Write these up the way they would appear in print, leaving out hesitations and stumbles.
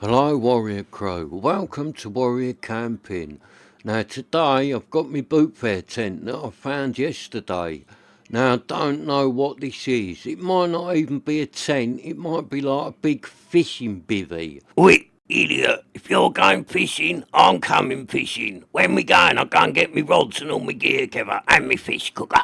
Hello Warrior Crow, welcome to Warrior Camping. Now today I've got my boot fair tent that I found yesterday. Now I don't know what this is, it might not even be a tent, it might be like a big fishing bivvy. Oi, idiot, if you're going fishing, I'm coming fishing. When we going, I'll go and get me rods and all my gear together and me fish cooker.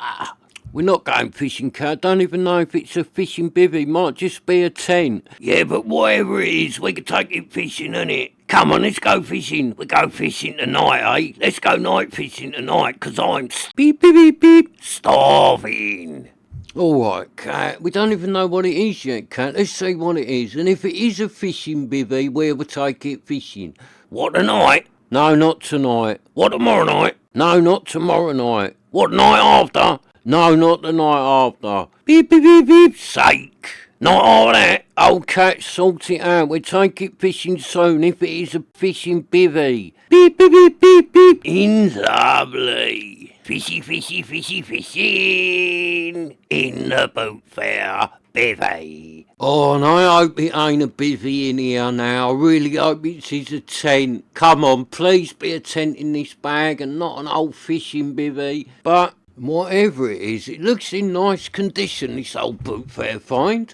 We're not going fishing, Cat. I don't even know if it's a fishing bivvy, might just be a tent. Yeah, but whatever it is, we can take it fishing, innit? Come on, let's go fishing. We go fishing tonight, eh? Let's go night fishing tonight, 'cause I'm Beep beep beep beep. starving. Alright, Cat, we don't even know what it is yet, Cat. Let's see what it is. And if it is a fishing bivvy, where we'll take it fishing. What, tonight? No, not tonight. What, tomorrow night? No, not tomorrow night. What, night after? No, not the night after. Beep beep beep beep. Sake. Not all that. Old Cat, sort it out. We'll take it fishing soon if it is a fishing bivvy. Beep beep beep beep beep. In lovely. Fishy, fishy, fishy, fishing. In the boat fair, bivvy. Oh, and I hope it ain't a bivvy in here now. I really hope it is a tent. Come on, please be a tent in this bag and not an old fishing bivvy. But whatever it is, it looks in nice condition, this old boot fair find.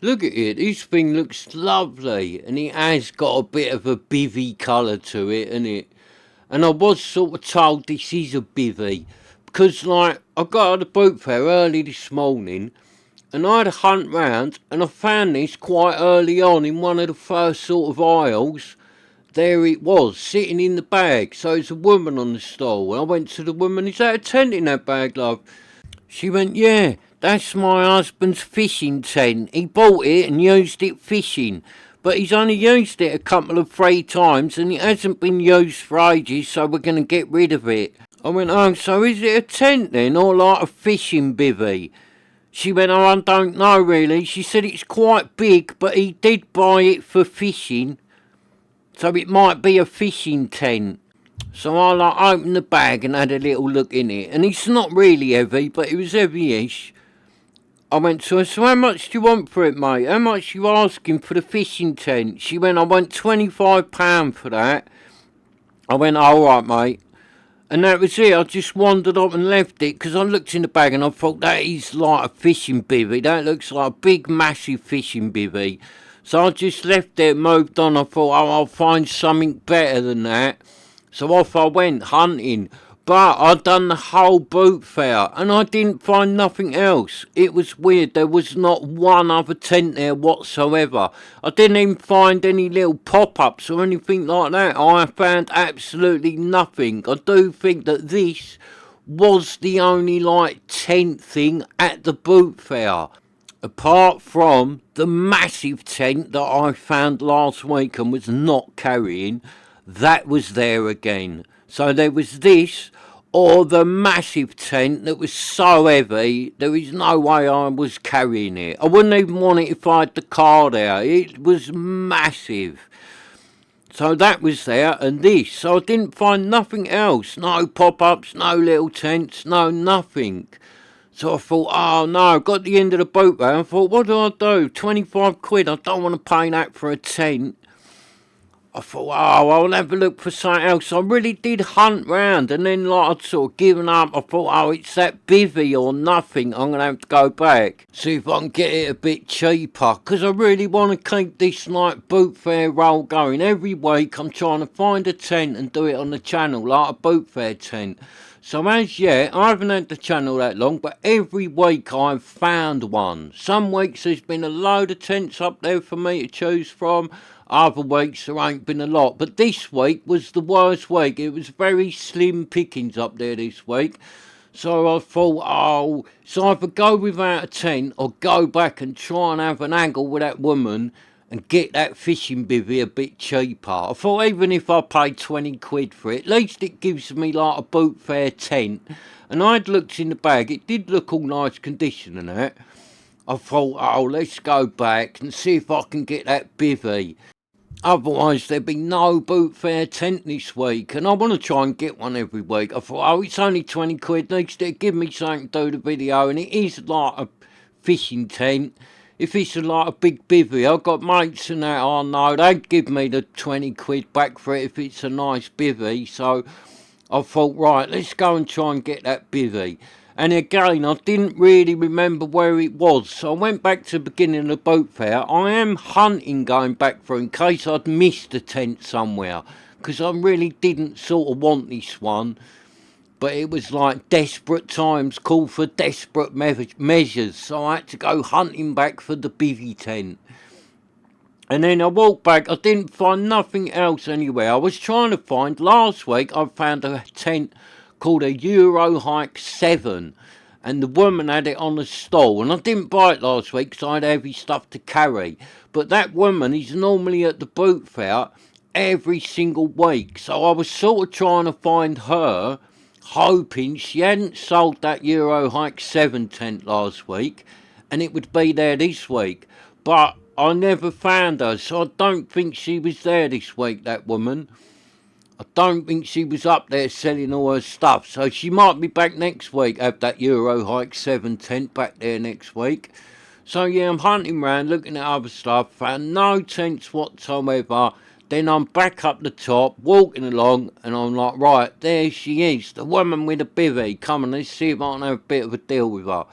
Look at it, this thing looks lovely, and it has got a bit of a bivvy colour to it, innit? And I was sort of told this is a bivvy, because like, I got out of the boot fair early this morning, and I had a hunt round, and I found this quite early on in one of the first sort of aisles. There it was, sitting in the bag. So it's a woman on the stall. And I went to the woman, is that a tent in that bag, love? She went, yeah, that's my husband's fishing tent. He bought it and used it fishing. But he's only used it a couple of 3 times and it hasn't been used for ages, so we're going to get rid of it. I went, oh, so is it a tent then, or like a fishing bivvy? She went, oh, I don't know really. She said it's quite big, but he did buy it for fishing. So it might be a fishing tent. So I like opened the bag and had a little look in it. And it's not really heavy, but it was heavy-ish. I went to her, so how much do you want for it, mate? How much you asking for the fishing tent? She went, I want £25 for that. I went, alright, mate. And that was it. I just wandered up and left it because I looked in the bag and I thought that is like a fishing bivvy. That looks like a big, massive fishing bivvy. So I just left it, moved on. I thought, oh, I'll find something better than that. So off I went hunting. But I'd done the whole boot fair and I didn't find nothing else. It was weird. There was not one other tent there whatsoever. I didn't even find any little pop-ups or anything like that. I found absolutely nothing. I do think that this was the only like tent thing at the boot fair. Apart from the massive tent that I found last week and was not carrying, that was there again. So there was this or the massive tent that was so heavy, there is no way I was carrying it. I wouldn't even want it if I had the car there. It was massive. So that was there and this. So I didn't find nothing else. No pop-ups, no little tents, no nothing. So I thought, oh no, got the end of the boat there. I thought, what do I do? 25 quid, I don't want to pay that for a tent. I thought, oh, I'll have a look for something else. I really did hunt round and then like I'd sort of given up. I thought, oh, it's that bivvy or nothing. I'm going to have to go back. See if I can get it a bit cheaper. Because I really want to keep this like boot fair roll going. Every week I'm trying to find a tent and do it on the channel like a boot fair tent. So as yet, I haven't had the channel that long, but every week I've found one. Some weeks there's been a load of tents up there for me to choose from. Other weeks there ain't been a lot. But this week was the worst week. It was very slim pickings up there this week. So I thought, oh, so either go without a tent or go back and try and have an angle with that woman and get that fishing bivvy a bit cheaper. I thought even if I paid 20 quid for it, at least it gives me like a boot fair tent. And I'd looked in the bag, it did look all nice condition and that. I thought, oh, let's go back and see if I can get that bivvy. Otherwise there'd be no boot fair tent this week, and I want to try and get one every week. I thought, oh, it's only 20 quid, at least it'd give me something to do the video, and it is like a fishing tent. if it's like a big bivvy, I've got mates and that I know, they'd give me the 20 quid back for it if it's a nice bivvy. So I thought, right, let's go and try and get that bivvy. And again, I didn't really remember where it was, so I went back to the beginning of the boat fair. I am hunting going back for in case I'd missed a tent somewhere, because I really didn't sort of want this one. But it was like desperate times call for desperate measures, so I had to go hunting back for the bivvy tent. And then I walked back, I didn't find nothing else anywhere. I was trying to find, last week I found a tent called a Euro Hike 7. And the woman had it on a stall. And I didn't buy it last week because I had heavy stuff to carry. But that woman is normally at the boot fair every single week. So I was sort of trying to find her, hoping she hadn't sold that Euro Hike 7 tent last week. And it would be there this week. But I never found her, so I don't think she was there this week, that woman. I don't think she was up there selling all her stuff, so she might be back next week, have that Euro Hike 7 tent back there next week. So yeah, I'm hunting round, looking at other stuff, found no tents whatsoever. Then I'm back up the top, walking along, and I'm like, right, there she is, the woman with the bivvy. Come on, let's see if I can have a bit of a deal with her.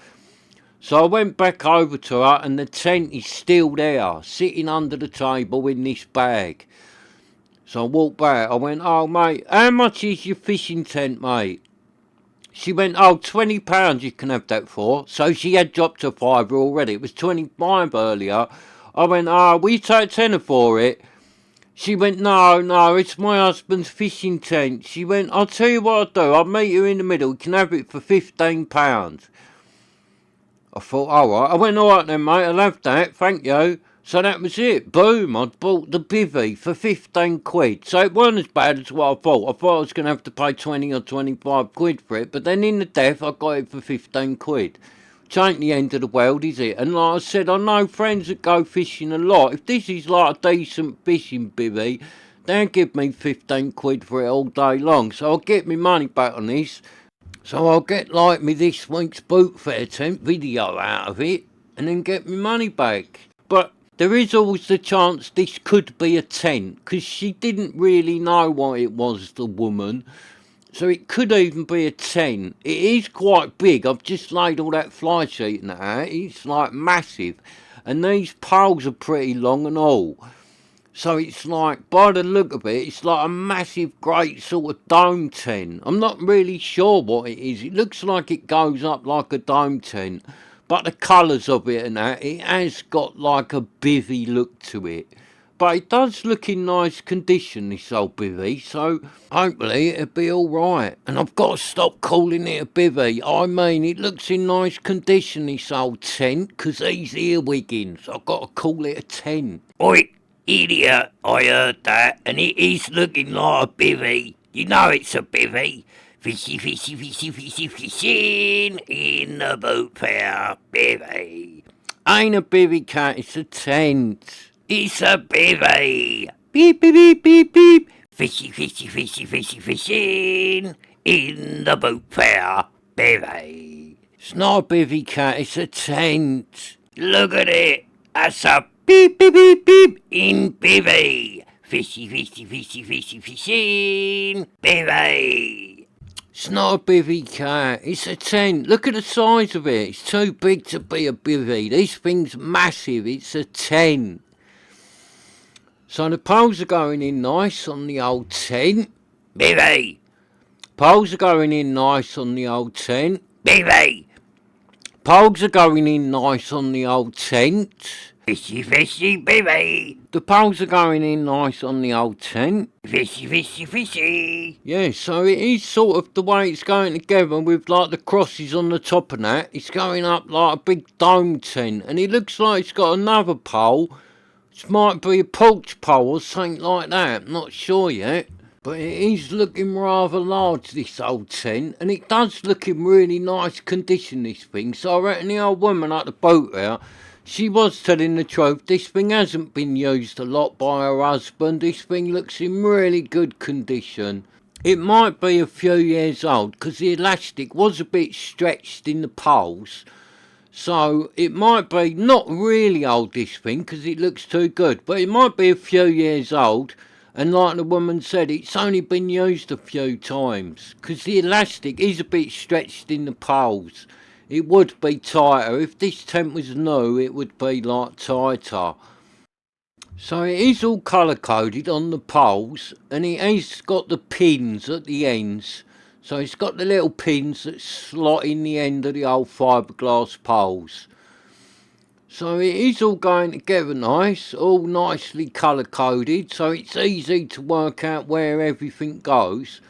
So I went back over to her, and the tent is still there, sitting under the table in this bag. So I walked back, I went, oh mate, how much is your fishing tent, mate? She went, oh, £20 you can have that for. So she had dropped a fiver already, it was 25 earlier. I went, oh, will you take a tenner for it? She went, no, it's my husband's fishing tent. She went, I'll tell you what I'll do, I'll meet you in the middle, you can have it for £15. I thought, alright. I went, alright then, mate, I'll have that, thank you. So that was it. Boom, I'd bought the bivvy for 15 quid. So it weren't as bad as what I thought. I thought I was going to have to pay 20 or 25 quid for it. But then in the death, I got it for 15 quid. Which ain't the end of the world, is it? And like I said, I know friends that go fishing a lot. If this is like a decent fishing bivvy, they'll give me 15 quid for it all day long. So I'll get my money back on this. So I'll get like me this week's boot fair tent video out of it and then get my money back. But there is always the chance this could be a tent because she didn't really know what it was, the woman. So it could even be a tent. It is quite big. I've just laid all that fly sheet in that out. It's like massive. And these poles are pretty long and all. So it's like, by the look of it, it's like a massive, great sort of dome tent. I'm not really sure what it is. It looks like it goes up like a dome tent. But the colours of it and that, it has got like a bivvy look to it. But it does look in nice condition, this old bivvy. So hopefully it'll be alright. And I've got to stop calling it a bivvy. I mean, it looks in nice condition, this old tent, because he's earwigging. So I've got to call it a tent. Oi, idiot, I heard that, and it is looking like a bivvy. You know it's a bivvy. Fishy, fishy, fishy, fishy, fishing in the boat fair, bivvy. Ain't a bivvy, cat, it's a tent. It's a bivvy. Beep, beep, beep, beep, beep. Fishy, fishy, fishy, fishy, fishing in the boat fair, bivvy. It's not a bivvy, cat, it's a tent. Look at it, that's a beep, beep, beep, beep in bivvy. Fishy, fishy, fishy, fishy, fishing, bivvy. It's not a bivvy, cat, it's a tent. Look at the size of it, it's too big to be a bivvy. This thing's massive, it's a tent. So the poles are going in nice on the old tent. Bivvy. Poles are going in nice on the old tent. Bivvy. Poles are going in nice on the old tent. Fishy, fishy, bivvy. The poles are going in nice on the old tent. Fishy, fishy, fishy. Yeah, so it is sort of the way it's going together with like the crosses on the top of that. It's going up like a big dome tent. And it looks like it's got another pole. It might be a porch pole or something like that. I'm not sure yet. But it is looking rather large, this old tent. And it does look in really nice condition, this thing. So I reckon the old woman at the boat there, she was telling the truth. This thing hasn't been used a lot by her husband. This thing looks in really good condition. It might be a few years old because the elastic was a bit stretched in the poles. So it might be not really old, this thing, because it looks too good, but it might be a few years old. And like the woman said, it's only been used a few times, because the elastic is a bit stretched in the poles. It would be tighter. If this tent was new, it would be like tighter. So it is all colour coded on the poles, and it has got the pins at the ends. So it's got the little pins that slot in the end of the old fiberglass poles. So it is all going together nice, all nicely colour coded, so it's easy to work out where everything goes.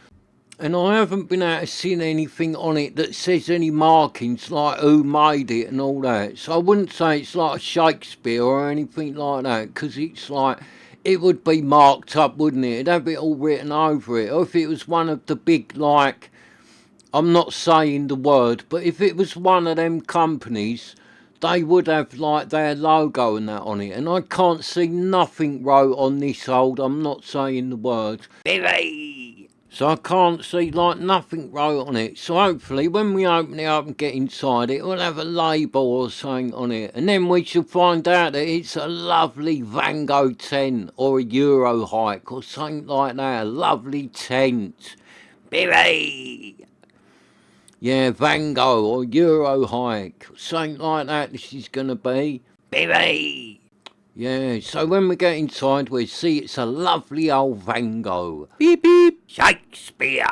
And I haven't been able to see anything on it that says any markings like who made it and all that. So I wouldn't say it's like Shakespeare or anything like that, because it's like, it would be marked up, wouldn't it? It'd have it all written over it. Or if it was one of the big, like, I'm not saying the word, but if it was one of them companies, they would have like their logo and that on it. And I can't see nothing wrote on this old, I'm not saying the word. Bivvy! So I can't see like nothing wrote on it. So hopefully when we open it up and get inside it, will have a label or something on it. And then we shall find out that it's a lovely Van Gogh tent or a Euro hike or something like that. A lovely tent. Bivvy! Yeah, Van Gogh or Euro hike. Something like that this is going to be. Bivvy! Yeah, so when we get inside, we'll see it's a lovely old Van Gogh. Beep, beep. Shakespeare!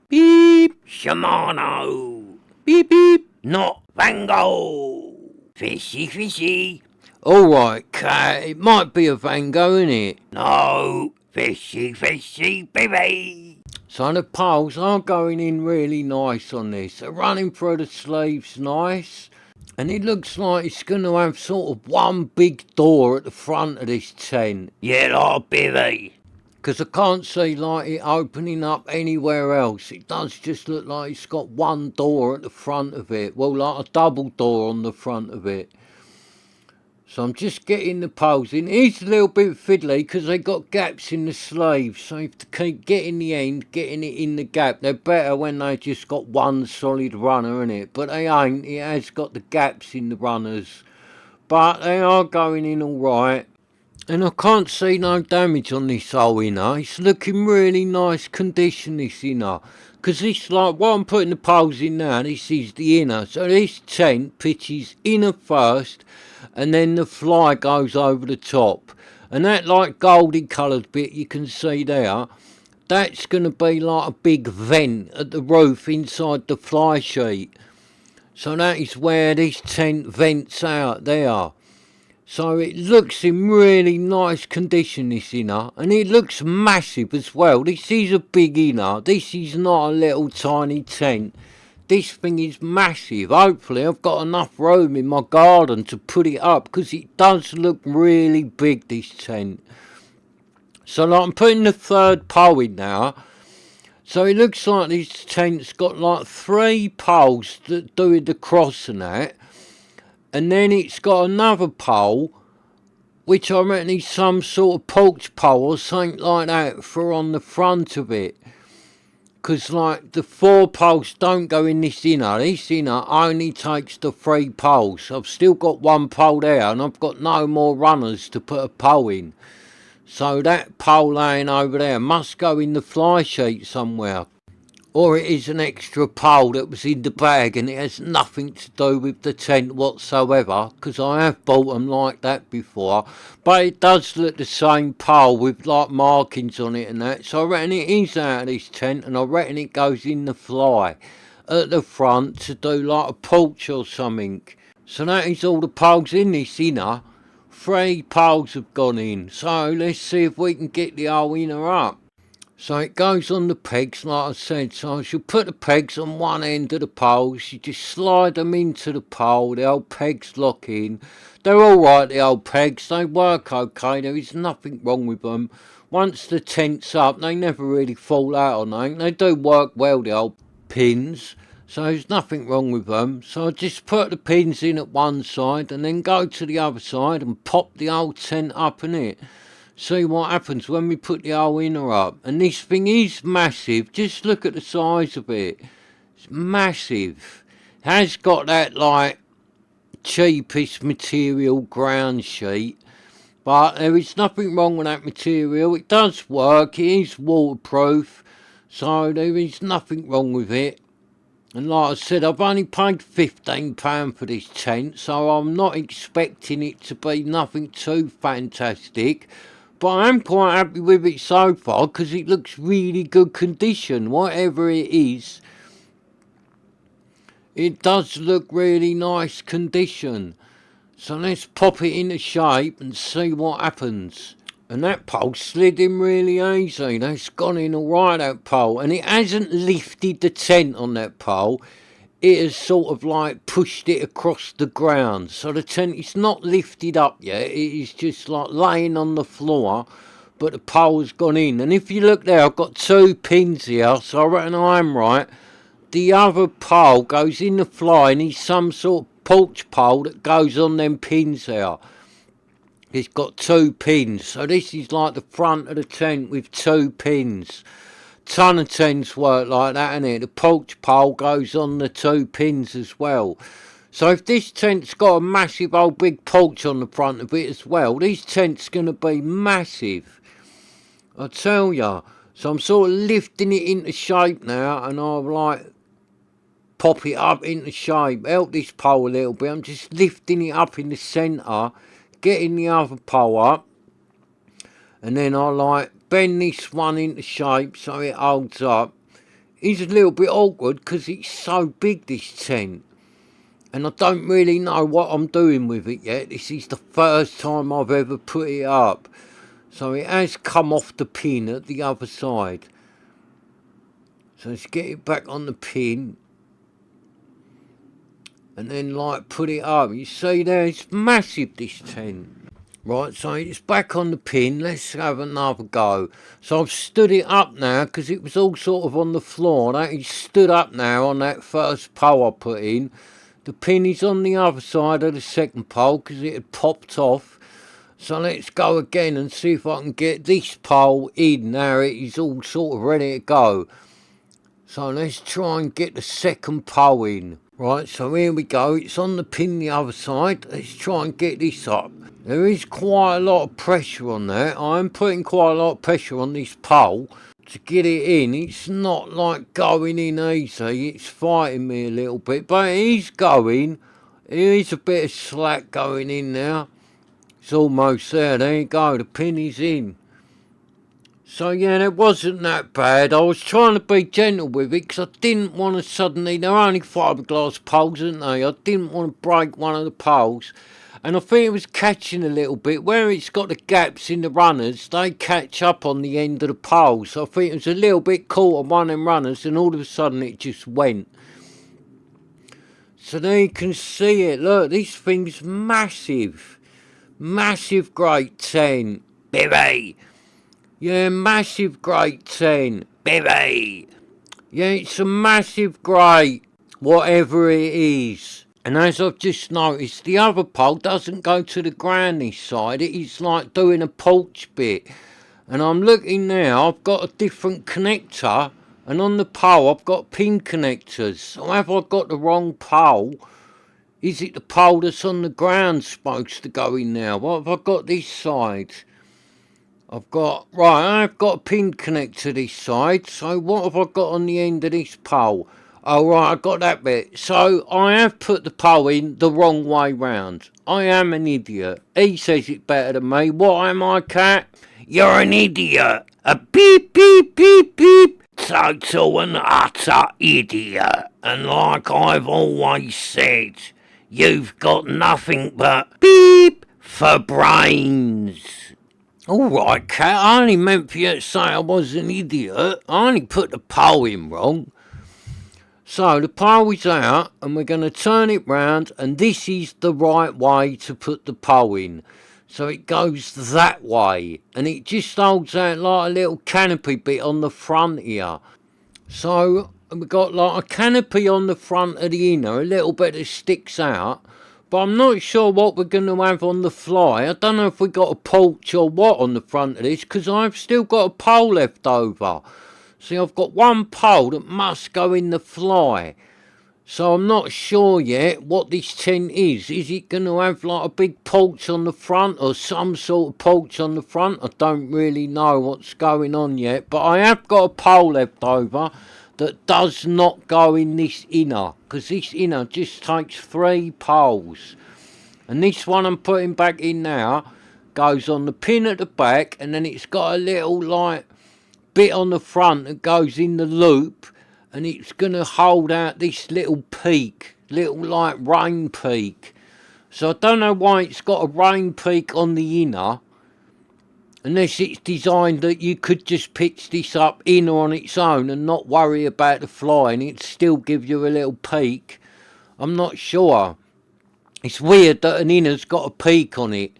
Beep. Shimano! Beep, beep. Not Van Gogh! Fishy, fishy! Alright, cat, it might be a Van Gogh, innit? No! Fishy, fishy, Bivvy! So the poles are going in really nice on this. They're running through the sleeves nice. And it looks like it's going to have sort of one big door at the front of this tent. Yeah, like Bivvy. Because I can't see like it opening up anywhere else. It does just look like it's got one door at the front of it. Well, like a double door on the front of it. So I'm just getting the poles in. It's a little bit fiddly because they got gaps in the sleeves. So you have to keep getting the end, getting it in the gap. They're better when they just got one solid runner in it. But they ain't. It has got the gaps in the runners. But they are going in all right. And I can't see no damage on this whole inner. It's looking really nice condition, this inner. Because this, like, what I'm putting the poles in now, this is the inner. So this tent pitches inner first, and then the fly goes over the top. And that, like, goldy coloured bit you can see there, that's going to be like a big vent at the roof inside the fly sheet. So that is where this tent vents out there. So it looks in really nice condition, this inner, and it looks massive as well. This is a big inner, this is not a little tiny tent. This thing is massive. Hopefully I've got enough room in my garden to put it up, because it does look really big, this tent. So like, I'm putting the third pole in now. So it looks like this tent's got like 3 poles that do the cross and that. And then it's got another pole, which I reckon is some sort of porch pole or something like that for on the front of it. Because, like, the 4 poles don't go in this inner. This inner only takes the 3 poles. I've still got 1 pole there, and I've got no more runners to put a pole in. So that pole laying over there must go in the fly sheet somewhere. Or it is an extra pole that was in the bag and it has nothing to do with the tent whatsoever, because I have bought them like that before. But it does look the same pole with like markings on it and that. So I reckon it is out of this tent, and I reckon it goes in the fly at the front to do like a porch or something. So that is all the poles in this inner. 3 poles have gone in. So let's see if we can get the whole inner up. So it goes on the pegs, like I said. So I shall put the pegs on one end of the poles. You just slide them into the pole. The old pegs lock in. They're all right, the old pegs. They work okay. There is nothing wrong with them. Once the tent's up, they never really fall out on anything. They do work well, the old pins. So there's nothing wrong with them. So I just put the pins in at one side and then go to the other side and pop the old tent up in it. See what happens when we put the whole inner up. And this thing is massive. Just look at the size of it. It's massive. It has got that, like, cheapest material ground sheet, but there is nothing wrong with that material. It does work, it is waterproof, so there is nothing wrong with it. And like I said, I've only paid £15 for this tent, so I'm not expecting it to be nothing too fantastic. But I am quite happy with it so far, because it looks really good condition. Whatever it is, it does look really nice condition. So let's pop it into shape and see what happens. And that pole slid in really easy. That's gone in alright, that pole. And it hasn't lifted the tent on that pole. It has sort of like pushed it across the ground. So the tent is not lifted up yet. It is just like laying on the floor. But the pole's gone in. And if you look there, I've got 2 pins here. So I reckon I'm right. The other pole goes in the fly and it's some sort of porch pole that goes on them pins there. It's got 2 pins. So this is like the front of the tent with 2 pins. Ton of tents work like that, innit? The porch pole goes on the 2 pins as well. So if this tent's got a massive old big porch on the front of it as well, this tent's going to be massive. I tell ya. So I'm sort of lifting it into shape now, and I'll like pop it up into shape. Help this pole a little bit. I'm just lifting it up in the centre, getting the other pole up, and then I like bend this one into shape so it holds up. It's a little bit awkward because it's so big, this tent, and I don't really know what I'm doing with it yet. This is the first time I've ever put it up, so it has come off the pin at the other side. So let's get it back on the pin and then like put it up. You see there, it's massive, this tent. Right, so it's back on the pin. Let's have another go. So I've stood it up now because it was all sort of on the floor. That is stood up now on that first pole I put in. The pin is on the other side of the second pole because it had popped off. So let's go again and see if I can get this pole in. Now it is all sort of ready to go. So let's try and get the second pole in. Right, so here we go. It's on the pin the other side. Let's try and get this up. There is quite a lot of pressure on that. I'm putting quite a lot of pressure on this pole to get it in. It's not like going in easy. It's fighting me a little bit, but it is going. There is a bit of slack going in now. It's almost there. There you go. The pin is in. So yeah, it wasn't that bad. I was trying to be gentle with it because I didn't want to suddenly... They're only fiberglass poles, aren't they? I didn't want to break one of the poles. And I think it was catching a little bit. Where it's got the gaps in the runners, they catch up on the end of the pole. So I think it was a little bit caught on one of them runners and all of a sudden it just went. So there you can see it. Look, this thing's massive. Massive great tent. Bivvy, Yeah, massive great tent. Bivvy. Yeah, it's a massive great, whatever it is. And as I've just noticed, the other pole doesn't go to the ground this side. It is like doing a porch bit. And I'm looking now, I've got a different connector. And on the pole, I've got pin connectors. So have I got the wrong pole? Is it the pole that's on the ground supposed to go in now? What have I got this side? I've got a pin connector this side. So what have I got on the end of this pole? Oh right, I got that bit. So I have put the pole in the wrong way round. I am an idiot. He says it better than me. What am I, Cat? You're an idiot. A beep, beep, beep, beep. Total and utter idiot. And like I've always said, you've got nothing but beep for brains. All right, Cat. I only meant for you to say I was an idiot. I only put the pole in wrong. So the pole is out and we're going to turn it round and this is the right way to put the pole in. So it goes that way and it just holds out like a little canopy bit on the front here. So we've got like a canopy on the front of the inner, a little bit that sticks out. But I'm not sure what we're going to have on the fly. I don't know if we got a porch or what on the front of this because I've still got a pole left over. See, I've got one pole that must go in the fly. So I'm not sure yet what this tent is. Is it going to have like a big porch on the front or some sort of porch on the front? I don't really know what's going on yet. But I have got a pole left over that does not go in this inner, because this inner just takes 3 poles. And this one I'm putting back in now goes on the pin at the back, and then it's got a little like bit on the front that goes in the loop, and it's going to hold out this little peak, little like rain peak. So I don't know why it's got a rain peak on the inner, unless it's designed that you could just pitch this up inner on its own and not worry about the fly, and it'd still give you a little peak. I'm not sure. It's weird that an inner's got a peak on it,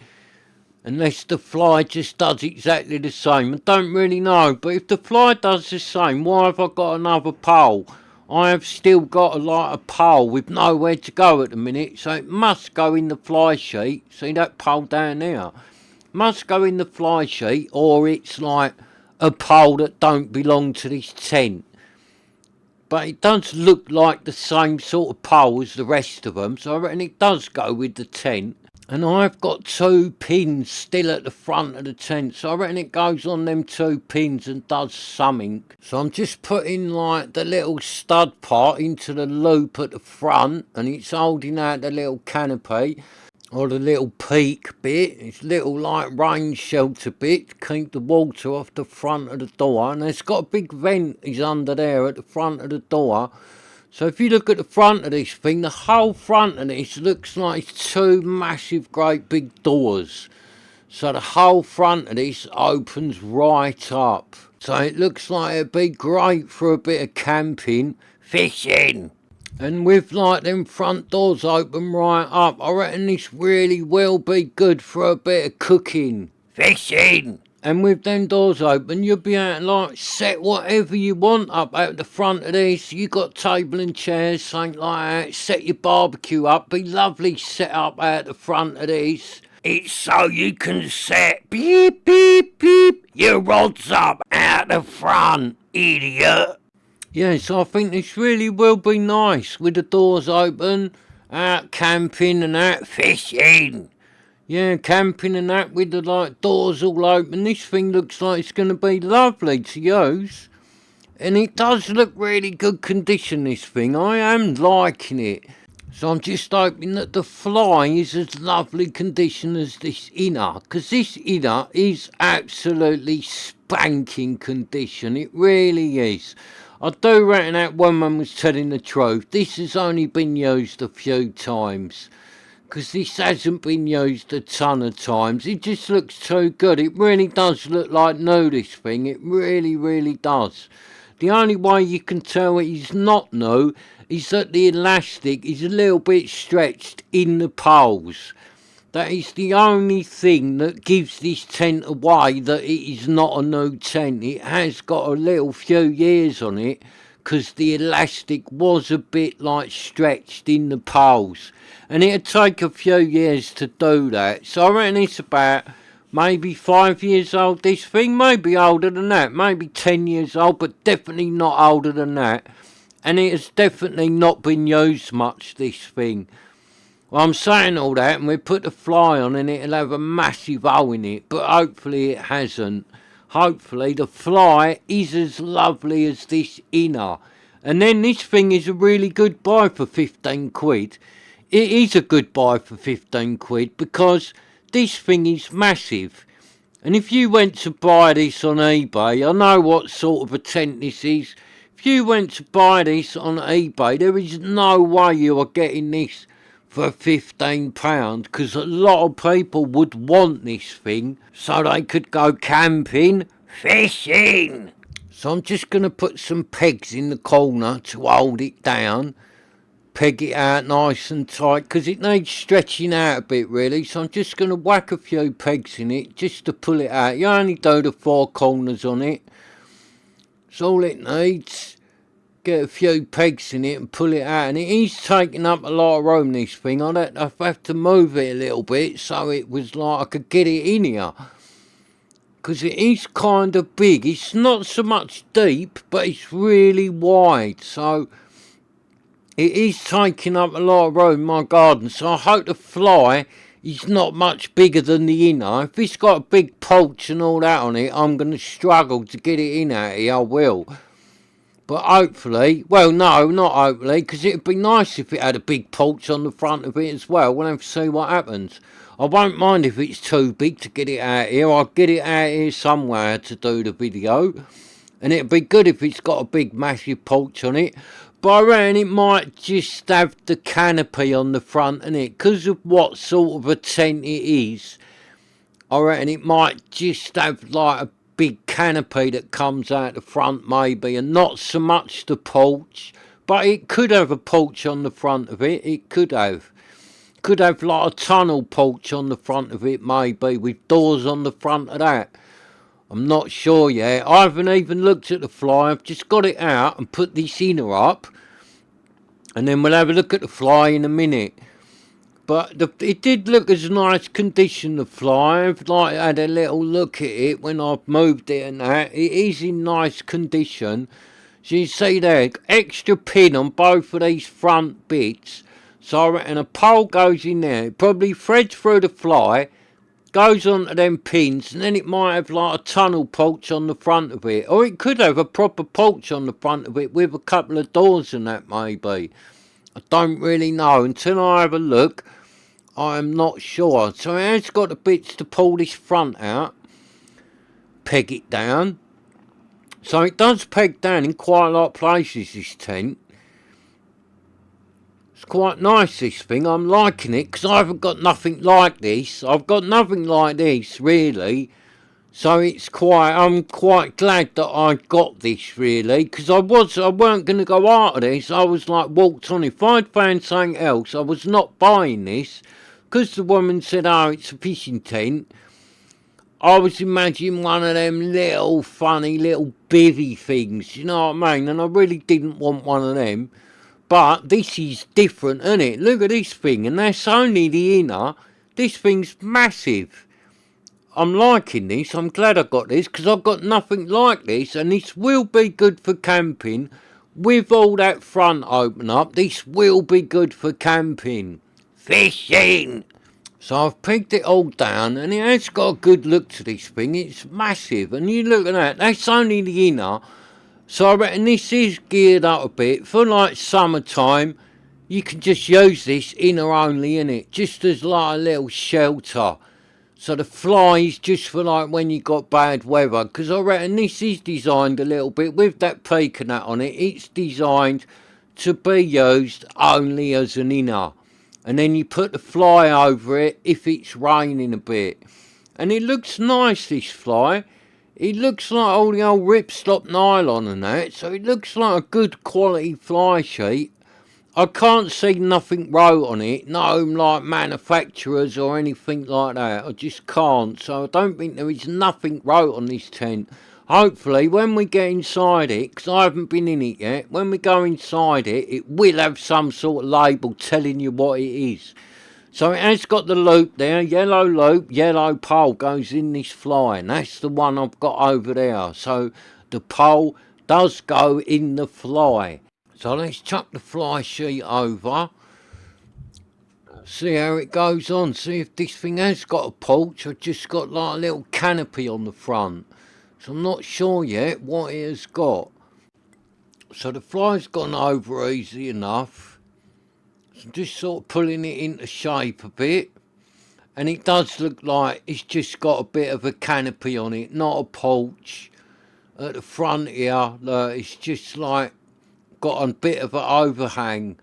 unless the fly just does exactly the same. I don't really know, but if the fly does the same, why have I got another pole? I have still got a pole with nowhere to go at the minute, so it must go in the fly sheet. See that pole down there? Must go in the fly sheet, or it's like a pole that don't belong to this tent. But it does look like the same sort of pole as the rest of them, so I reckon it does go with the tent. And I've got 2 pins still at the front of the tent, so I reckon it goes on them 2 pins and does something. So I'm just putting like the little stud part into the loop at the front, and it's holding out the little canopy, or the little peak bit. It's little like rain shelter bit to keep the water off the front of the door, and it's got a big vent is under there at the front of the door. So if you look at the front of this thing, the whole front of this looks like it's 2 massive great big doors. So the whole front of this opens right up. So it looks like it'd be great for a bit of camping, Fishing. and with like them front doors open right up, I reckon this really will be good for a bit of cooking. Fishing. And with them doors open, you'll be able to like set whatever you want up out the front of this. You got table and chairs, something like that. Set your barbecue up. Be lovely set up out the front of this. It's so you can set beep, beep, beep your rods up out the front, idiot. Yes, I think this really will be nice with the doors open, out camping and that. Fishing. Yeah, camping and that with the like doors all open. This thing looks like it's going to be lovely to use. And it does look really good condition, this thing. I am liking it. So I'm just hoping that the fly is as lovely condition as this inner. Because this inner is absolutely spanking condition. It really is. I do reckon that woman was telling the truth. This has only been used a few times, because this hasn't been used a ton of times. It just looks too good. It really does look like new, this thing. It really, really does. The only way you can tell it is not new is that the elastic is a little bit stretched in the poles. That is the only thing that gives this tent away that it is not a new tent. It has got a little few years on it, because the elastic was a bit like stretched in the poles, and it'd take a few years to do that. So I reckon it's about maybe 5 years old, this thing. Maybe older than that, maybe 10 years old, but definitely not older than that. And it has definitely not been used much, this thing. Well, I'm saying all that, and we put the fly on and it'll have a massive hole in it, but hopefully it hasn't. Hopefully the fly is as lovely as this inner. And then this thing is a really good buy for 15 quid. It is a good buy for 15 quid because this thing is massive. And if you went to buy this on eBay, I know what sort of a tent this is. If you went to buy this on eBay, there is no way you are getting this for £15, because a lot of people would want this thing so they could go camping. Fishing. So I'm just going to put some pegs in the corner to hold it down, peg it out nice and tight, because it needs stretching out a bit really. So I'm just going to whack a few pegs in it just to pull it out. You only do the 4 corners on it. That's all it needs. Get a few pegs in it and pull it out, and it is taking up a lot of room, this thing. I'd have to move it a little bit so it was like I could get it in here, because it is kind of big. It's not so much deep, but it's really wide, so It is taking up a lot of room in my garden, so I hope the fly is not much bigger than the inner. If it's got a big porch and all that on it, I'm going to struggle to get it in out here, I will. But hopefully, well, no, not hopefully, because it'd be nice if it had a big porch on the front of it as well. We'll have to see what happens. I won't mind if it's too big to get it out here. I'll get it out here somewhere to do the video. And it'd be good if it's got a big, massive porch on it. But I reckon it might just have the canopy on the front, innit? Because of what sort of a tent it is, I reckon it might just have like a big canopy that comes out the front maybe, and not so much the porch. But it could have a porch on the front of it. It could have. Could have like a tunnel porch on the front of it maybe, with doors on the front of that. I'm not sure yet. I haven't even looked at the fly. I've just got it out and put this inner up. And then we'll have a look at the fly in a minute. But it did look as nice condition, the fly. I've like had a little look at it when I've moved it and that. It is in nice condition. So you see there, extra pin on both of these front bits. So I reckon a pole goes in there. It probably threads through the fly, goes onto them pins, and then it might have like a tunnel porch on the front of it. Or it could have a proper porch on the front of it with a couple of doors and that maybe. I don't really know. Until I have a look, I'm not sure. So it has got the bits to pull this front out, peg it down. So it does peg down in quite a lot of places, this tent. It's quite nice, this thing. I'm liking it because I haven't got nothing like this. I've got nothing like this, really. So I'm quite glad that I got this, really, because I weren't going to go out of this. I was like walked on. If I'd found something else, I was not buying this, because the woman said, oh, it's a fishing tent. I was imagining one of them little funny little bivvy things, you know what I mean? And I really didn't want one of them. But this is different, isn't it? Look at this thing, and that's only the inner. This thing's massive. I'm liking this. I'm glad I got this, because I've got nothing like this, and this will be good for camping. With all that front open up, this will be good for camping. Fishing! So I've pegged it all down, and it has got a good look to this thing. It's massive, and you look at that. That's only the inner. So I reckon this is geared up a bit for like summertime. You can just use this inner only, innit? Just as like a little shelter. So the flies just for like when you got bad weather. Because I reckon this is designed a little bit with that peak and that on it. It's designed to be used only as an inner. And then you put the fly over it if it's raining a bit. And it looks nice, this fly. It looks like all the old ripstop nylon and that, so it looks like a good quality fly sheet. I can't see nothing wrote on it, no like manufacturers or anything like that. I just can't, so I don't think there is nothing wrote on this tent. Hopefully when we get inside it, because I haven't been in it yet, when we go inside it, it will have some sort of label telling you what it is. So it has got the loop there, yellow loop, yellow pole goes in this fly, and that's the one I've got over there. So the pole does go in the fly. So let's chuck the fly sheet over, see how it goes on, see if this thing has got a porch or just got like a little canopy on the front. So I'm not sure yet what it has got. So the fly's gone over easy enough. So just sort of pulling it into shape a bit. And it does look like it's just got a bit of a canopy on it, not a porch. At the front here, look, it's just like got a bit of an overhang.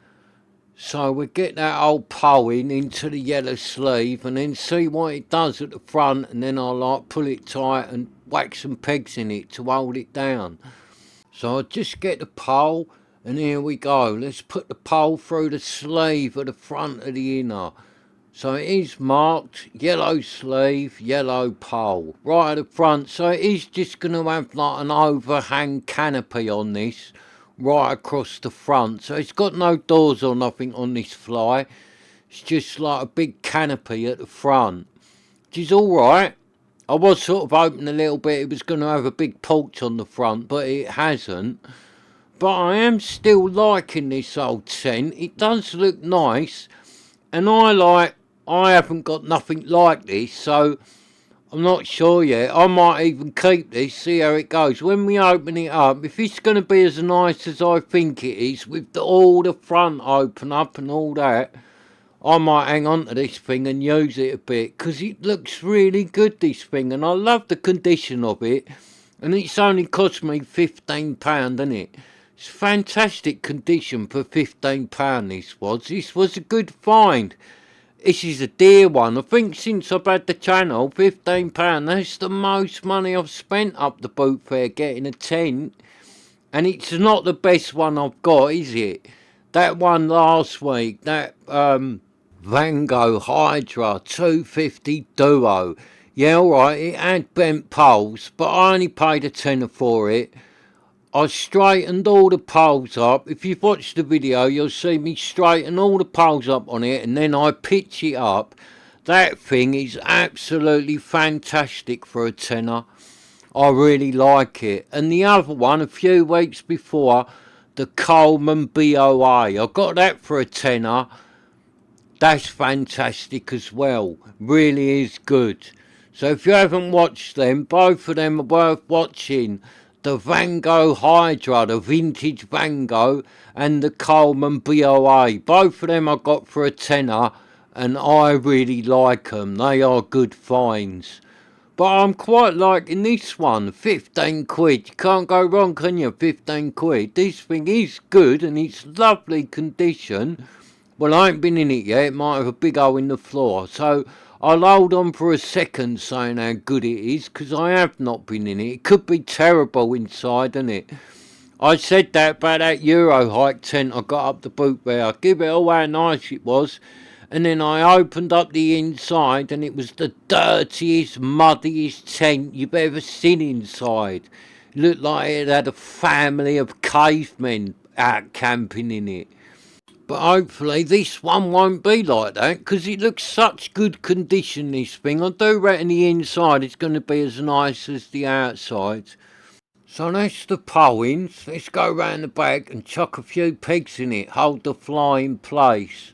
So we get that old pole into the yellow sleeve and then see what it does at the front, and then I'll like pull it tight and whack some pegs in it to hold it down. So I'll just get the pole, and here we go. Let's put the pole through the sleeve at the front of the inner. So it is marked yellow sleeve, yellow pole right at the front. So it is just going to have like an overhang canopy on this right across the front. So it's got no doors or nothing on this fly. It's just like a big canopy at the front, which is alright. I was sort of hoping a little bit it was going to have a big porch on the front, but it hasn't. But I am still liking this old tent. It does look nice, and I haven't got nothing like this, so I'm not sure yet. I might even keep this, see how it goes. When we open it up, if it's going to be as nice as I think it is, with all the front open up and all that, I might hang on to this thing and use it a bit, because it looks really good, this thing, and I love the condition of it, and it's only cost me £15, innit? It's fantastic condition for £15, this was. This was a good find. This is a dear one. I think since I've had the channel, £15, that's the most money I've spent up the boot fair getting a tent. And it's not the best one I've got, is it? That one last week, that Van Gogh Hydra 250 Duo. Yeah, alright, it had bent poles, but I only paid a tenner for it. I straightened all the poles up. If you've watched the video, you'll see me straighten all the poles up on it, and then I pitch it up. That thing is absolutely fantastic for a tenner. I really like it. And the other one, a few weeks before, the Coleman BOA. I got that for a tenner. That's fantastic as well. Really is good. So if you haven't watched them, both of them are worth watching. The Van Gogh Hydra, the vintage Van Gogh, and the Coleman BOA. Both of them I got for a tenner, and I really like them. They are good finds. But I'm quite liking this one, 15 quid. You can't go wrong, can you? 15 quid. This thing is good, and it's lovely condition. Well, I ain't been in it yet. It might have a big hole in the floor. So I'll hold on for a second saying how good it is, because I have not been in it. It could be terrible inside, innit? I said that about that Euro hike tent I got up the boot there. I give it all how nice it was. And then I opened up the inside, and it was the dirtiest, muddiest tent you've ever seen inside. It looked like it had a family of cavemen out camping in it. But hopefully this one won't be like that, because it looks such good condition, this thing. I do reckon the inside is going to be as nice as the outside. So that's the poems. Let's go round the back and chuck a few pegs in it, hold the fly in place.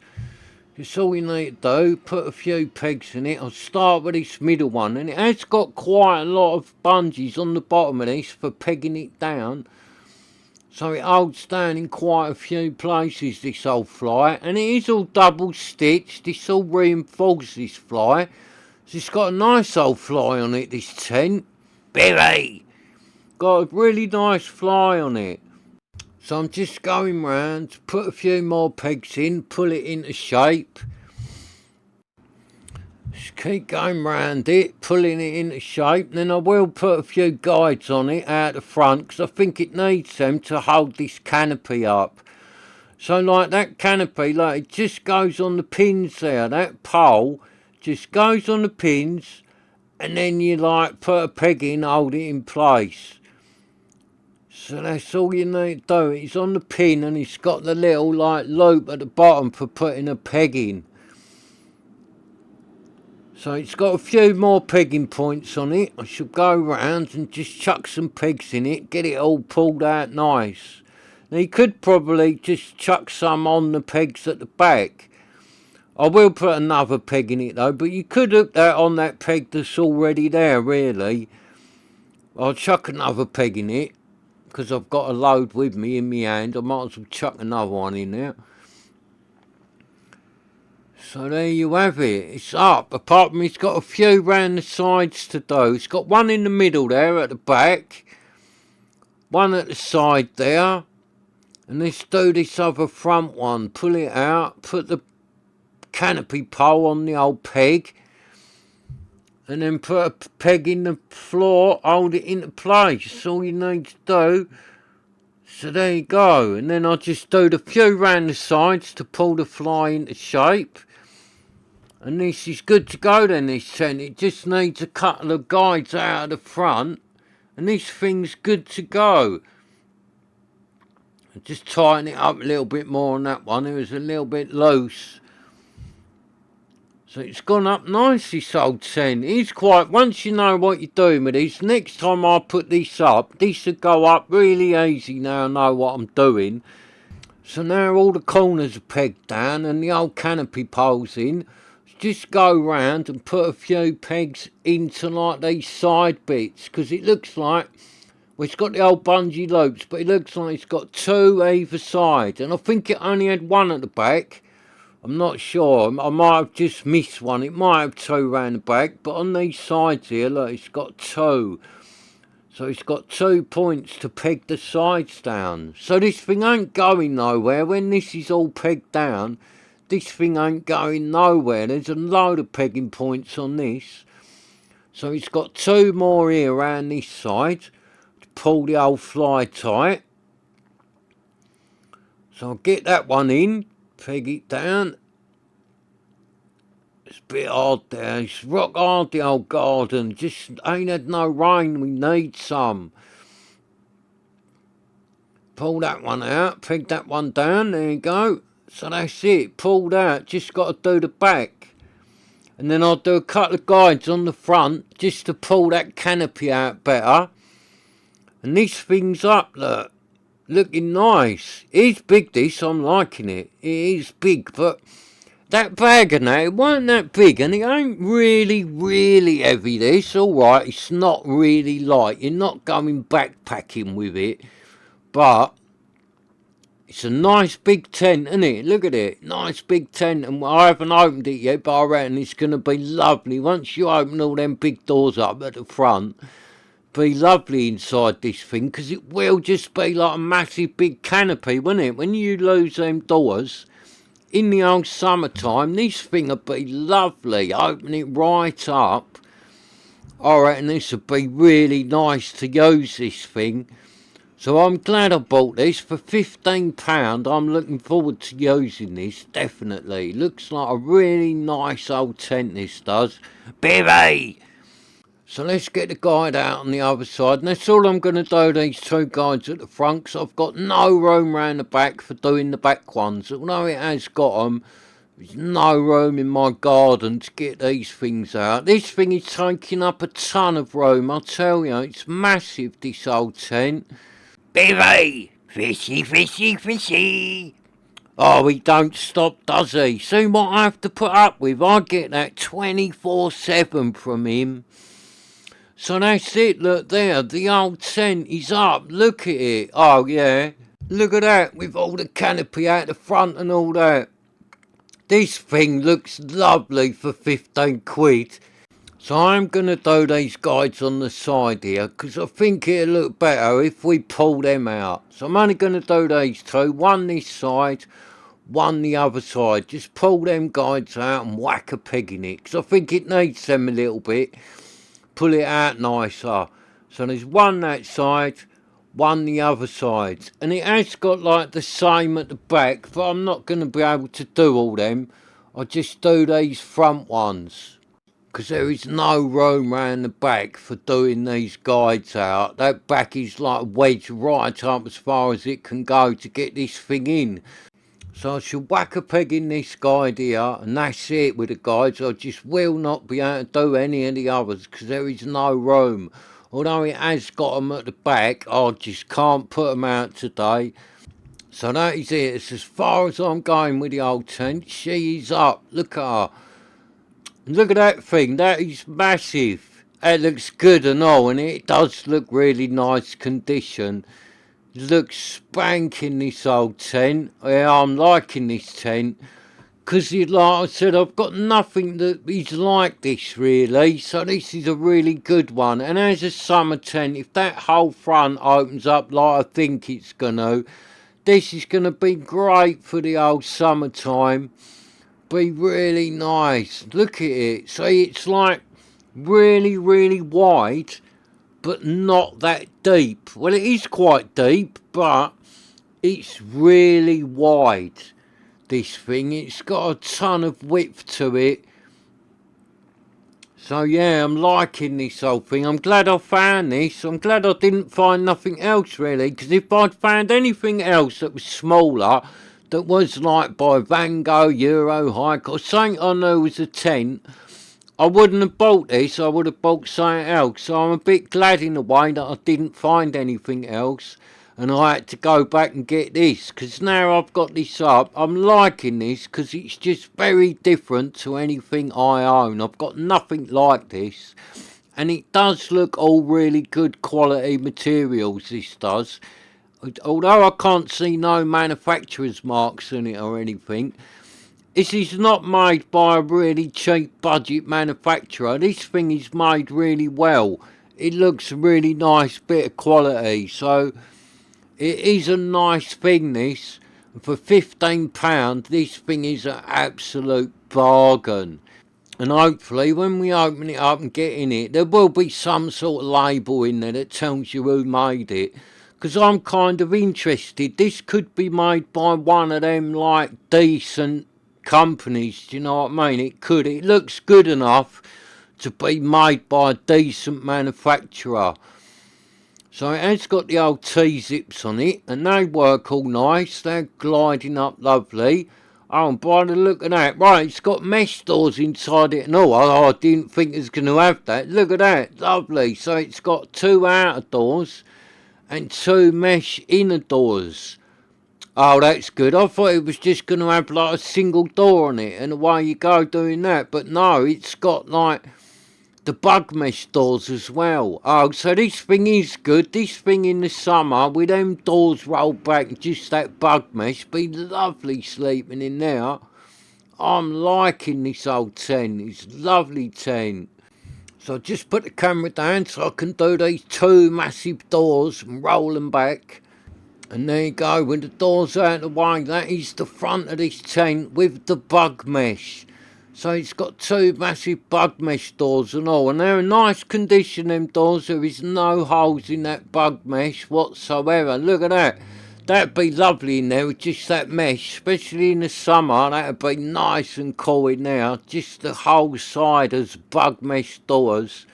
That's all you need to do, put a few pegs in it. I'll start with this middle one, and it has got quite a lot of bungees on the bottom of this for pegging it down. So it holds down in quite a few places, this old fly. And it is all double stitched. It's all reinforced, this fly. So it's got a nice old fly on it, this tent. Bivvy! Got a really nice fly on it. So I'm just going round, put a few more pegs in, pull it into shape. Just keep going round it, pulling it into shape. And then I will put a few guides on it out the front, because I think it needs them to hold this canopy up. So like that canopy, like it just goes on the pins there. That pole just goes on the pins, and then you like put a peg in, hold it in place. So that's all you need to do. It's on the pin, and it's got the little like loop at the bottom for putting a peg in. So it's got a few more pegging points on it. I should go round and just chuck some pegs in it, get it all pulled out nice. Now you could probably just chuck some on the pegs at the back. I will put another peg in it though, but you could hook that on that peg that's already there, really. I'll chuck another peg in it, because I've got a load with me in my hand. I might as well chuck another one in there. So there you have it. It's up. Apart from it's got a few round the sides to do. It's got one in the middle there at the back, one at the side there, and let's do this other front one. Pull it out, put the canopy pole on the old peg, and then put a peg in the floor, hold it into place. That's all you need to do. So there you go. And then I'll just do the few round the sides to pull the fly into shape. And this is good to go then, this tent. It just needs a couple of guides out of the front, and this thing's good to go. Just tighten it up a little bit more on that one. It was a little bit loose. So it's gone up nice, this old tent. It's quite, once you know what you're doing with this, next time I put this up, this will go up really easy now I know what I'm doing. So now all the corners are pegged down and the old canopy poles in. Just go round and put a few pegs into like these side bits, because it looks like, well, it's got the old bungee loops, but it looks like it's got two either side. And I think it only had one at the back. I'm not sure. I might have just missed one. It might have two round the back, but on these sides here, look, it's got two. So it's got 2 points to peg the sides down. So this thing ain't going nowhere. When this is all pegged down, this thing ain't going nowhere. There's a load of pegging points on this. So it's got 2 more here around this side to pull the old fly tight. So I'll get that one in, peg it down. It's a bit hard there. It's rock hard, the old garden. Just ain't had no rain. We need some. Pull that one out. Peg that one down. There you go. So that's it. Pulled out. Just got to do the back. And then I'll do a couple of guides on the front just to pull that canopy out better. And this thing's up, look. Looking nice. It's big, this. I'm liking it. It is big, but that bag and that, it weren't that big, and it ain't really heavy, this. Alright, it's not really light. You're not going backpacking with it, but it's a nice big tent, isn't it? Look at it. Nice big tent, and I haven't opened it yet, but I reckon it's going to be lovely. Once you open all them big doors up at the front, be lovely inside this thing, because it will just be like a massive big canopy, won't it? When you lose them doors in the old summertime, this thing would be lovely. Open it right up. I reckon this would be really nice to use, this thing. So I'm glad I bought this for £15. I'm looking forward to using this, definitely. Looks like a really nice old tent, this does. Bivvy! So let's get the guide out on the other side. And that's all I'm going to do, these 2 guides at the front, because I've got no room round the back for doing the back ones. Although it has got them, there's no room in my garden to get these things out. This thing is taking up a ton of room, I tell you. It's massive, this old tent. Bivvy! Fishy, fishy, fishy! Oh, he don't stop, does he? See what I have to put up with? I get that 24/7 from him. So that's it, look there, the old tent is up, look at it. Oh yeah, look at that, with all the canopy out the front and all that. This thing looks lovely for 15 quid. So I'm going to do these guides on the side here, because I think it'll look better if we pull them out. So I'm only going to do these 2, one this side, one the other side. Just pull them guides out and whack a peg in it, because I think it needs them a little bit. Pull it out nicer. So there's one that side, one the other side, and it has got like the same at the back, but I'm not going to be able to do all them. I'll just do these front ones, because there is no room round the back for doing these guides out. That back is like wedged right up as far as it can go to get this thing in. So I shall whack a peg in this guide here, and that's it with the guides. I just will not be able to do any of the others, because there is no room. Although it has got them at the back, I just can't put them out today. So that is it. It's as far as I'm going with the old tent. She is up. Look at her. Look at that thing. That is massive. It looks good and all, and it does look really nice condition. Looks spanking, this old tent. Yeah, I'm liking this tent, because like I said, I've got nothing that is like this really, so this is a really good one. And as a summer tent, if that whole front opens up like I think it's gonna, this is gonna be great for the old summertime. Be really nice. Look at it. See, it's like really wide, but not that deep. Well, it is quite deep, but it's really wide, this thing. It's got a ton of width to it. So yeah, I'm liking this whole thing. I'm glad I found this. I'm glad I didn't find nothing else really, because if I'd found anything else that was smaller, that was like by Van Gogh, Euro Hike or something I knew was a tent, I wouldn't have bought this, I would have bought something else. So I'm a bit glad in a way that I didn't find anything else and I had to go back and get this, because now I've got this up, I'm liking this because it's just very different to anything I own. I've got nothing like this, and it does look all really good quality materials, this does. Although I can't see no manufacturer's marks in it or anything, this is not made by a really cheap budget manufacturer. This thing is made really well. It looks a really nice bit of quality, so it is a nice thing, this. For £15, this thing is an absolute bargain. And hopefully when we open it up and get in it, there will be some sort of label in there that tells you who made it. Because I'm kind of interested. This could be made by one of them, like, decent companies, do you know what I mean? It could. It looks good enough to be made by a decent manufacturer. So it has got the old T-zips on it, and they work all nice. They're gliding up lovely. Oh, and by the look of that, right, it's got mesh doors inside it and all. Oh, I didn't think it was going to have that. Look at that, lovely. So it's got 2 outer doors and 2 mesh inner doors. Oh, that's good. I thought it was just going to have like a single door on it and away you go doing that. But no, it's got like the bug mesh doors as well. Oh, so this thing is good. This thing in the summer with them doors rolled back and just that bug mesh, be lovely sleeping in there. I'm liking this old tent. It's lovely tent. So I just put the camera down so I can do these 2 massive doors and roll them back. And there you go, with the doors out of the way, that is the front of this tent with the bug mesh. So it's got 2 massive bug mesh doors and all, and they're in nice condition, them doors. There is no holes in that bug mesh whatsoever. Look at that. That'd be lovely in there with just that mesh, especially in the summer. That'd be nice and cool in there. Just the whole side as bug mesh doors.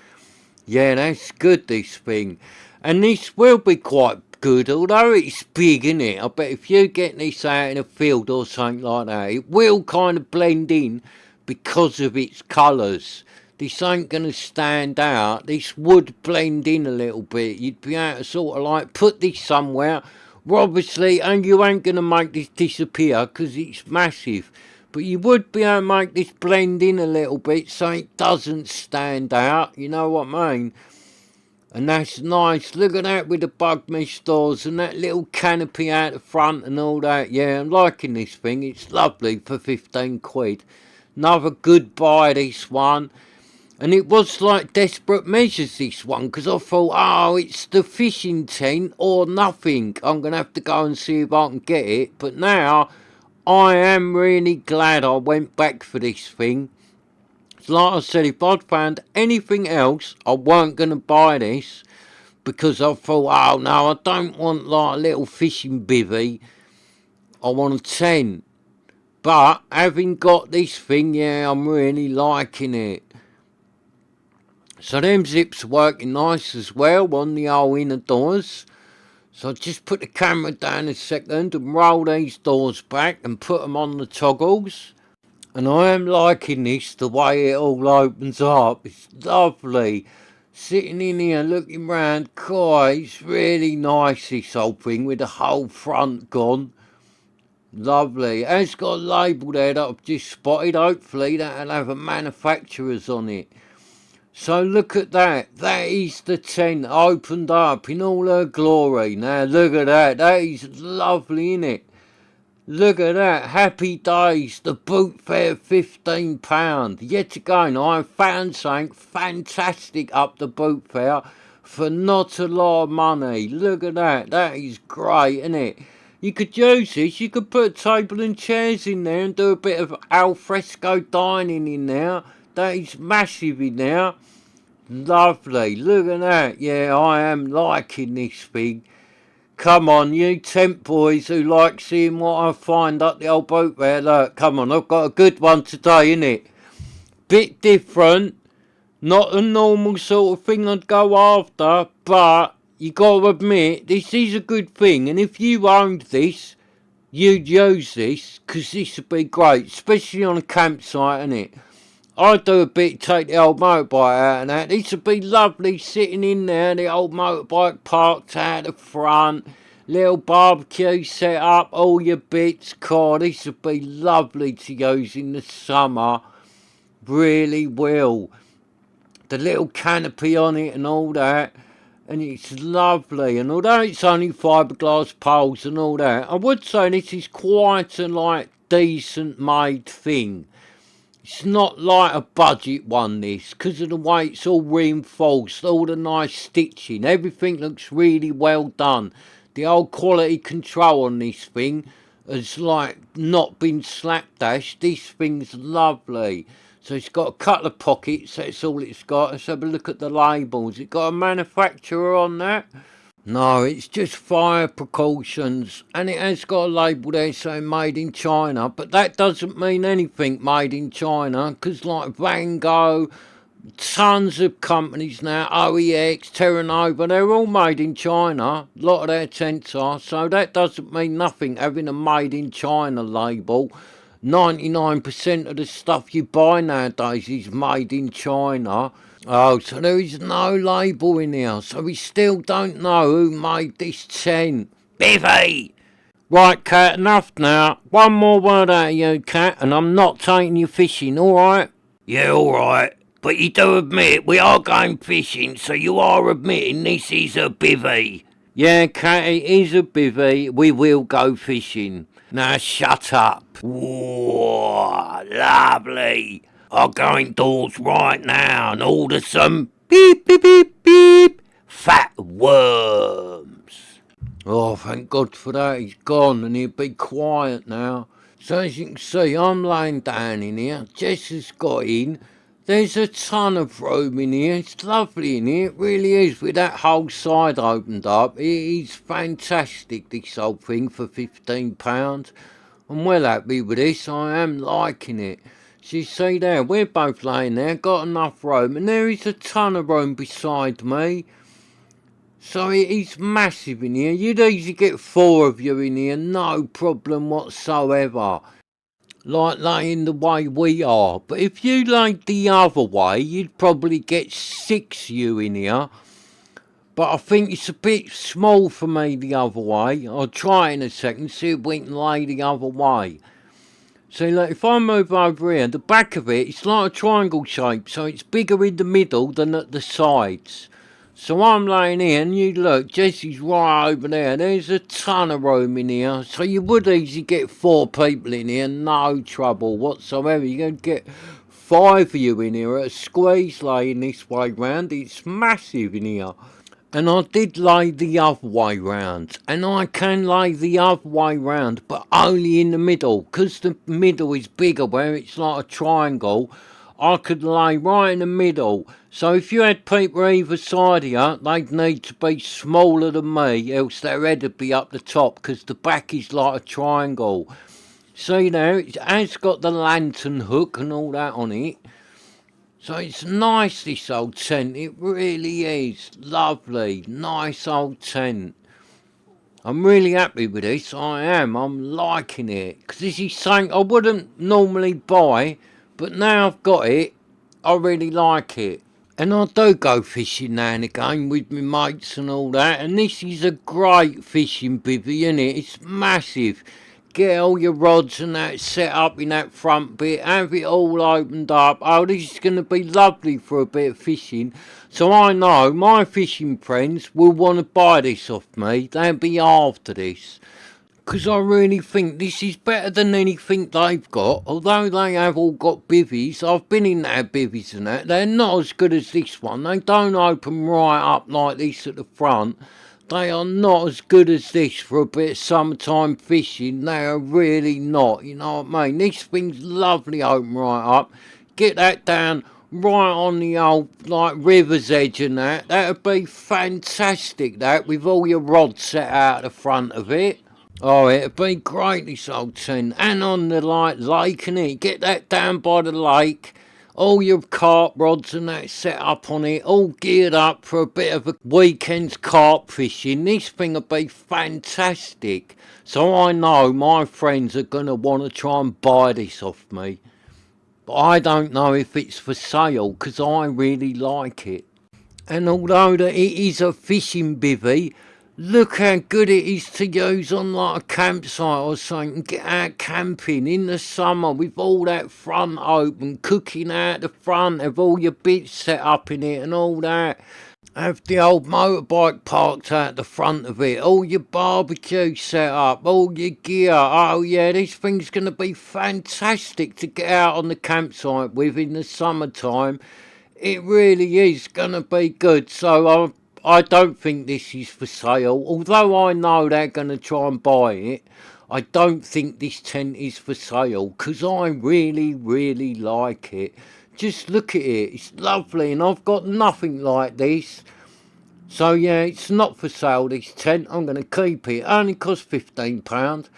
Yeah, that's good, this thing. And this will be quite good, although it's big, innit? I bet if you get this out in a field or something like that, it will kind of blend in because of its colours. This ain't going to stand out. This would blend in a little bit. You'd be able to sort of like put this somewhere, obviously, and you ain't going to make this disappear because it's massive. But you would be able to make this blend in a little bit so it doesn't stand out, you know what I mean? And that's nice. Look at that with the bug mesh doors and that little canopy out the front and all that. Yeah, I'm liking this thing. It's lovely for 15 quid. Another good buy, this one. And it was like desperate measures, this one, because I thought, oh, it's the fishing tent or nothing. I'm going to have to go and see if I can get it. But now, I am really glad I went back for this thing. Like I said, if I'd found anything else, I weren't going to buy this. Because I thought, oh no, I don't want like a little fishing bivvy. I want a tent. But having got this thing, yeah, I'm really liking it. So them zips are working nice as well on the old inner doors. So I just put the camera down a second and roll these doors back and put them on the toggles. And I am liking this, the way it all opens up. It's lovely. Sitting in here looking round, God, it's really nice, this whole thing with the whole front gone. Lovely. It has got a label there that I've just spotted. Hopefully that'll have a manufacturer's on it. So look at that. That is the tent opened up in all her glory. Now look at that. That is lovely, innit? Look at that. Happy days. The boot fare £15. Yet again, I found something fantastic up the boot fare for not a lot of money. Look at that. That is great, isn't it? You could use this. You could put a table and chairs in there and do a bit of al fresco dining in there. That is massive in there. Lovely. Look at that. Yeah, I am liking this thing. Come on, you tent boys who like seeing what I find up the old boat there. Look, come on, I've got a good one today, innit? Bit different. Not a normal sort of thing I'd go after, but you got to admit, this is a good thing. And if you owned this, you'd use this, because this would be great, especially on a campsite, innit? I do a bit, take the old motorbike out and that. This would be lovely sitting in there, the old motorbike parked out the front, little barbecue set up, all your bits. God, this would be lovely to use in the summer. Really will. The little canopy on it and all that. And it's lovely. And although it's only fiberglass poles and all that, I would say this is quite a decent made thing. It's not like a budget one, this, because of the way it's all reinforced, all the nice stitching. Everything looks really well done. The old quality control on this thing has not been slapdashed. This thing's lovely. So it's got a couple of pockets, that's all it's got. Let's have a look at the labels. It got a manufacturer on that? No, it's just fire precautions, and it has got a label there saying made in China, but that doesn't mean anything made in China, because like Van Gogh, tons of companies now, OEX, Terra Nova, they're all made in China. A lot of their tents are, so that doesn't mean nothing having a made in China label. 99% of the stuff you buy nowadays is made in China. Oh, so there is no label in here, so we still don't know who made this tent. Bivvy! Right, Cat, enough now. One more word out of you, Cat, and I'm not taking you fishing, alright? Yeah, alright. But you do admit we are going fishing, so you are admitting this is a bivvy. Yeah, Cat, it is a bivvy. We will go fishing. Now shut up. Whoa, lovely. I'll go indoors right now and order some beep, beep, beep, beep, fat worms. Oh, thank God for that. He's gone and he'll be quiet now. So as you can see, I'm laying down in here. Jess has got in. There's a ton of room in here. It's lovely in here. It really is. With that whole side opened up. It is fantastic, this whole thing, for £15. I'm well happy with this. I am liking it. So you see there, we're both laying there, got enough room, and there is a ton of room beside me. So it is massive in here. You'd easily get 4 of you in here, no problem whatsoever. Like laying the way we are. But if you laid the other way, you'd probably get 6 you in here. But I think it's a bit small for me the other way. I'll try in a second, see if we can lay the other way. So look, if I move over here, the back of it, it's like a triangle shape, so it's bigger in the middle than at the sides. So I'm laying here, and you look, Jesse's right over there. There's a ton of room in here, so you would easily get 4 people in here, no trouble whatsoever. You're going to get 5 of you in here at a squeeze laying this way round. It's massive in here. And I did lay the other way round, and I can lay the other way round, but only in the middle, because the middle is bigger where it's like a triangle. I could lay right in the middle, so if you had people either side of you, they'd need to be smaller than me, else their head would be up the top, because the back is like a triangle. See there, it has got the lantern hook and all that on it. So it's nice, this old tent. It really is. Lovely. Nice old tent. I'm really happy with this. I am. I'm liking it. Because this is something I wouldn't normally buy. But now I've got it, I really like it. And I do go fishing now and again with my mates and all that. And this is a great fishing bivvy, isn't it? It's massive. Get all your rods and that set up in that front bit, have it all opened up. Oh, this is going to be lovely for a bit of fishing. So I know my fishing friends will want to buy this off me. They'll be after this. Because I really think this is better than anything they've got. Although they have all got bivvies, I've been in their bivvies and that. They're not as good as this one. They don't open right up like this at the front. They are not as good as this for a bit of summertime fishing. They are really not, you know what I mean? This thing's lovely open right up. Get that down right on the old, river's edge and that. That'd be fantastic, that, with all your rods set out the front of it. Oh, it'd be great, this old tent. And on the, lake, innit? Get that down by the lake. all your carp rods and that set up on it, all geared up for a bit of a weekend's carp fishing. This thing will be fantastic. So I know my friends are going to want to try and buy this off me. But I don't know if it's for sale, because I really like it. And although that it is a fishing bivvy, look how good it is to use on like a campsite or something. Get out camping in the summer with all that front open, cooking out the front, have all your bits set up in it and all that. Have the old motorbike parked out the front of it, all your barbecue set up, all your gear. Oh yeah, this thing's going to be fantastic to get out on the campsite with in the summertime. It really is going to be good. So I don't think this is for sale. Although I know they're going to try and buy it, I don't think this tent is for sale, because I really, really like it. Just look at it, it's lovely, and I've got nothing like this. So yeah, it's not for sale, this tent. I'm going to keep it. It only cost £15.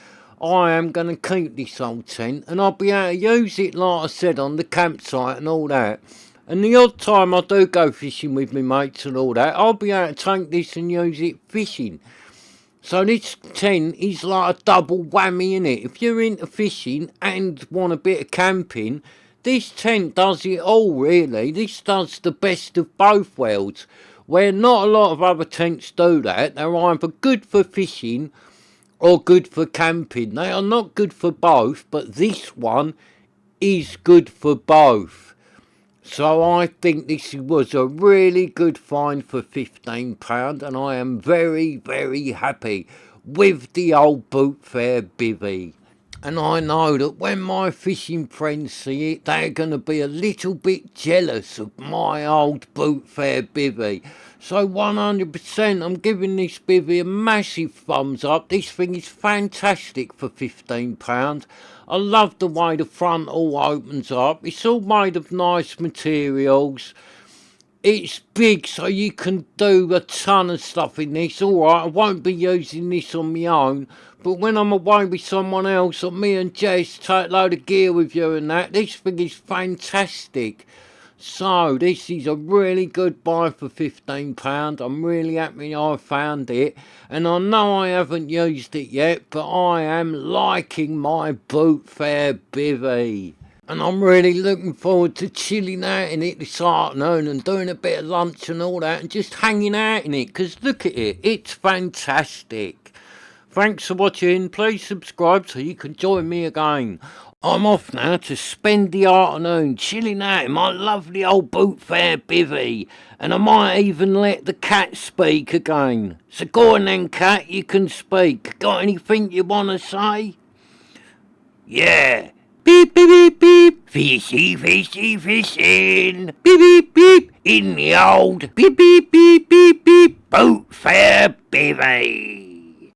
I am going to keep this old tent, and I'll be able to use it, like I said, on the campsite and all that. And the odd time I do go fishing with my mates and all that, I'll be able to take this and use it fishing. So this tent is like a double whammy, innit? If you're into fishing and want a bit of camping, this tent does it all, really. This does the best of both worlds, where not a lot of other tents do that. They're either good for fishing or good for camping. They are not good for both, but this one is good for both. So I think this was a really good find for £15, and I am very, very happy with the old Boot Fair bivvy. And I know that when my fishing friends see it, they're going to be a little bit jealous of my old Boot Fair bivvy. So 100% I'm giving this bivvy a massive thumbs up. This thing is fantastic for £15. I love the way the front all opens up. It's all made of nice materials. It's big, so you can do a ton of stuff in this. Alright, I won't be using this on my own, but when I'm away with someone else, or me and Jess take a load of gear with you and that, this thing is fantastic. So this is a really good buy for £15. I'm really happy I found it, and I know I haven't used it yet, but I am liking my Boot Fair bivvy. And I'm really looking forward to chilling out in it this afternoon and doing a bit of lunch and all that and just hanging out in it, because look at it, it's fantastic. Thanks for watching. Please subscribe so you can join me again. I'm off now to spend the afternoon chilling out in my lovely old Boot Fair bivvy, and I might even let the cat speak again. So go on then, cat, you can speak. Got anything you want to say? Yeah. Beep, beep, beep, beep. Fishy, fishy, fishing. Beep, beep, beep. In the old beep, beep, beep, beep, beep. Boot Fair bivvy.